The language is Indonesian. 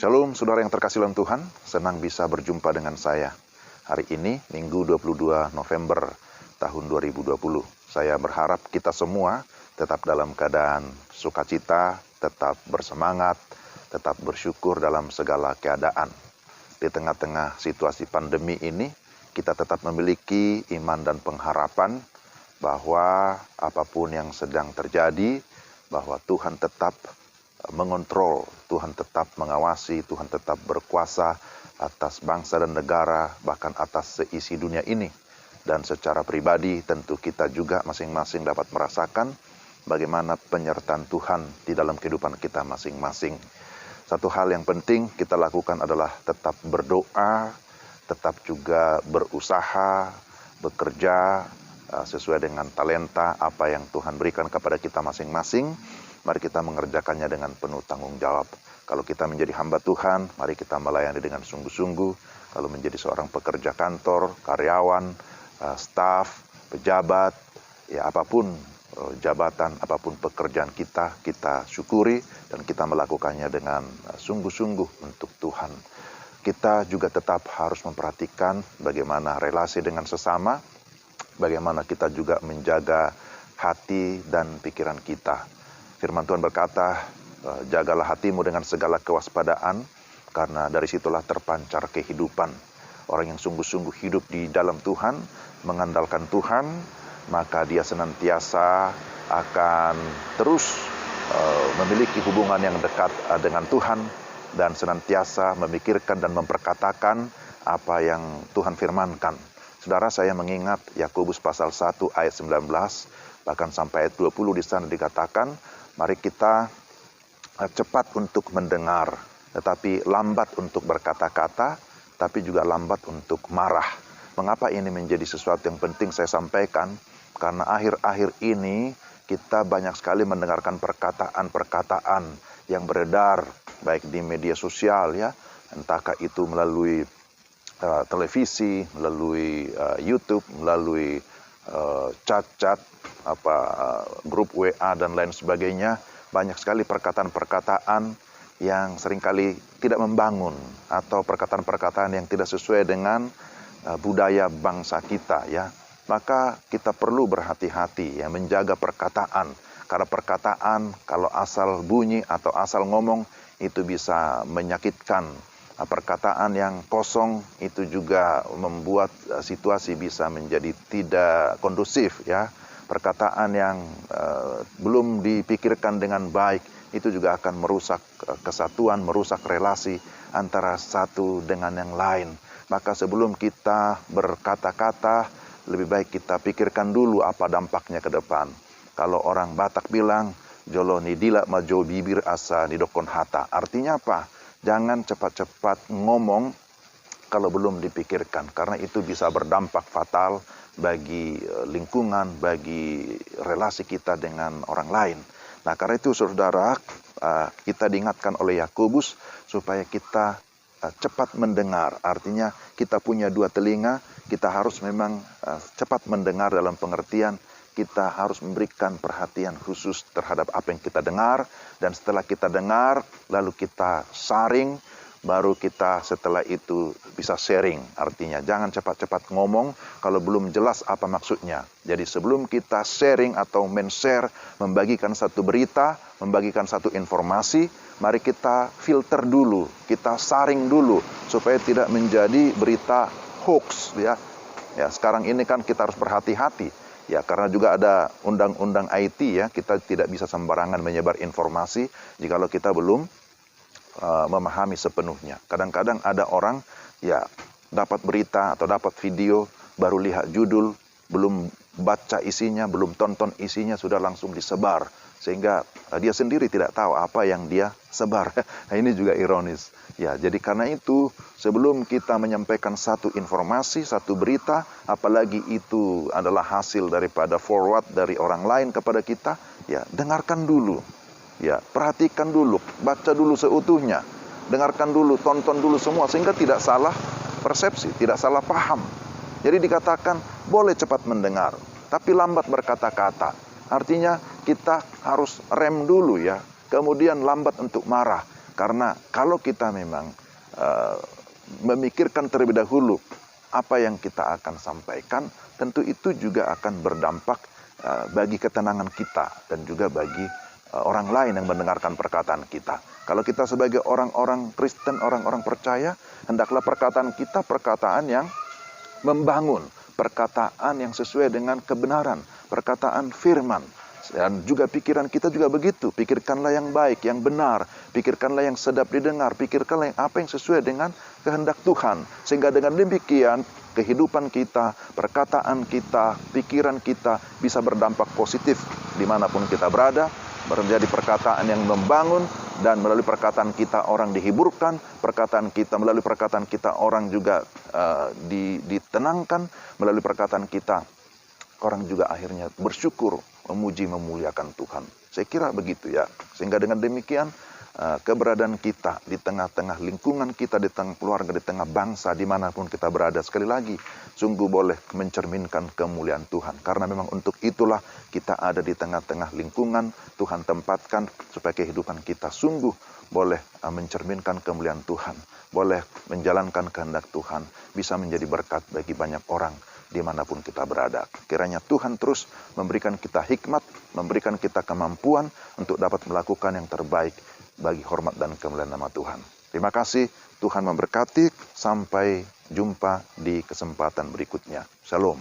Shalom saudara yang terkasih dalam Tuhan, senang bisa berjumpa dengan saya. Hari ini, Minggu 22 November tahun 2020. Saya berharap kita semua tetap dalam keadaan sukacita, tetap bersemangat, tetap bersyukur dalam segala keadaan. Di tengah-tengah situasi pandemi ini, kita tetap memiliki iman dan pengharapan bahwa apapun yang sedang terjadi, bahwa Tuhan tetap mengontrol, Tuhan tetap mengawasi, Tuhan tetap berkuasa atas bangsa dan negara, bahkan atas seisi dunia ini. Dan secara pribadi tentu kita juga masing-masing dapat merasakan bagaimana penyertaan Tuhan di dalam kehidupan kita masing-masing. Satu hal yang penting kita lakukan adalah tetap berdoa, tetap juga berusaha, bekerja sesuai dengan talenta apa yang Tuhan berikan kepada kita masing-masing. Mari kita mengerjakannya dengan penuh tanggung jawab. Kalau kita menjadi hamba Tuhan, mari kita melayani dengan sungguh-sungguh. Kalau menjadi seorang pekerja kantor, karyawan, staf, pejabat, ya apapun jabatan, apapun pekerjaan kita syukuri dan kita melakukannya dengan sungguh-sungguh untuk Tuhan. Kita juga tetap harus memperhatikan bagaimana relasi dengan sesama, bagaimana kita juga menjaga hati dan pikiran kita. Firman Tuhan berkata, jagalah hatimu dengan segala kewaspadaan, karena dari situlah terpancar kehidupan. Orang yang sungguh-sungguh hidup di dalam Tuhan, mengandalkan Tuhan, maka dia senantiasa akan terus memiliki hubungan yang dekat dengan Tuhan, dan senantiasa memikirkan dan memperkatakan apa yang Tuhan firmankan. Saudara, saya mengingat Yakobus pasal 1 ayat 19, bahkan sampai ayat 20 di sana dikatakan, mari kita cepat untuk mendengar, tetapi lambat untuk berkata-kata, tapi juga lambat untuk marah. Mengapa ini menjadi sesuatu yang penting saya sampaikan? Karena akhir-akhir ini kita banyak sekali mendengarkan perkataan-perkataan yang beredar, baik di media sosial ya, entahkah itu melalui televisi, melalui YouTube, melalui chat-chat, grup WA dan lain sebagainya. Banyak sekali perkataan-perkataan yang seringkali tidak membangun atau perkataan-perkataan yang tidak sesuai dengan budaya bangsa kita ya. Maka kita perlu berhati-hati ya, menjaga perkataan. Karena perkataan kalau asal bunyi atau asal ngomong itu bisa menyakitkan. Perkataan yang kosong itu juga membuat situasi bisa menjadi tidak kondusif ya. Perkataan yang belum dipikirkan dengan baik itu juga akan merusak kesatuan, merusak relasi antara satu dengan yang lain. Maka sebelum kita berkata-kata, lebih baik kita pikirkan dulu apa dampaknya ke depan. Kalau orang Batak bilang, jolo ni dila majo bibir asa ni dokon hata. Artinya apa? Jangan cepat-cepat ngomong kalau belum dipikirkan, karena itu bisa berdampak fatal bagi lingkungan, bagi relasi kita dengan orang lain. Nah, karena itu saudara, kita diingatkan oleh Yakobus supaya kita cepat mendengar. Artinya kita punya dua telinga, kita harus memang cepat mendengar dalam pengertian kita harus memberikan perhatian khusus terhadap apa yang kita dengar. Dan setelah kita dengar, lalu kita saring, baru kita setelah itu bisa sharing. Artinya jangan cepat-cepat ngomong kalau belum jelas apa maksudnya. Jadi sebelum kita sharing atau men-share, membagikan satu berita, membagikan satu informasi, mari kita filter dulu, kita saring dulu, supaya tidak menjadi berita hoax ya. Ya, sekarang ini kan kita harus berhati-hati. Ya, karena juga ada undang-undang IT ya, kita tidak bisa sembarangan menyebar informasi jikalau kita belum memahami sepenuhnya. Kadang-kadang ada orang ya dapat berita atau dapat video, baru lihat judul, belum baca isinya, belum tonton isinya, sudah langsung disebar. Sehingga dia sendiri tidak tahu apa yang dia sebar. Nah, ini juga ironis. Ya, jadi karena itu sebelum kita menyampaikan satu informasi, satu berita, apalagi itu adalah hasil daripada forward dari orang lain kepada kita, ya dengarkan dulu. Ya, perhatikan dulu, baca dulu seutuhnya. Dengarkan dulu, tonton dulu semua sehingga tidak salah persepsi, tidak salah paham. Jadi dikatakan boleh cepat mendengar, tapi lambat berkata-kata. Artinya kita harus rem dulu ya, kemudian lambat untuk marah. Karena kalau kita memang memikirkan terlebih dahulu apa yang kita akan sampaikan, tentu itu juga akan berdampak bagi ketenangan kita dan juga bagi orang lain yang mendengarkan perkataan kita. Kalau kita sebagai orang-orang Kristen, orang-orang percaya, hendaklah perkataan kita perkataan yang membangun, perkataan yang sesuai dengan kebenaran, perkataan firman. Dan juga pikiran kita juga begitu. Pikirkanlah yang baik, yang benar. Pikirkanlah yang sedap didengar. Pikirkanlah yang apa yang sesuai dengan kehendak Tuhan. Sehingga dengan demikian, kehidupan kita, perkataan kita, pikiran kita bisa berdampak positif dimanapun kita berada. Menjadi perkataan yang membangun, dan melalui perkataan kita orang dihiburkan, melalui perkataan kita orang juga ditenangkan, melalui perkataan kita orang juga akhirnya bersyukur, memuji, memuliakan Tuhan. Saya kira begitu ya. Sehingga dengan demikian keberadaan kita di tengah-tengah lingkungan kita, di tengah keluarga, di tengah bangsa, dimanapun kita berada, sekali lagi sungguh boleh mencerminkan kemuliaan Tuhan. Karena memang untuk itulah kita ada di tengah-tengah lingkungan Tuhan tempatkan, supaya kehidupan kita sungguh boleh mencerminkan kemuliaan Tuhan, boleh menjalankan kehendak Tuhan, bisa menjadi berkat bagi banyak orang dimanapun kita berada. Kiranya Tuhan terus memberikan kita hikmat, memberikan kita kemampuan untuk dapat melakukan yang terbaik bagi hormat dan kemuliaan nama Tuhan. Terima kasih, Tuhan memberkati. Sampai jumpa di kesempatan berikutnya. Shalom.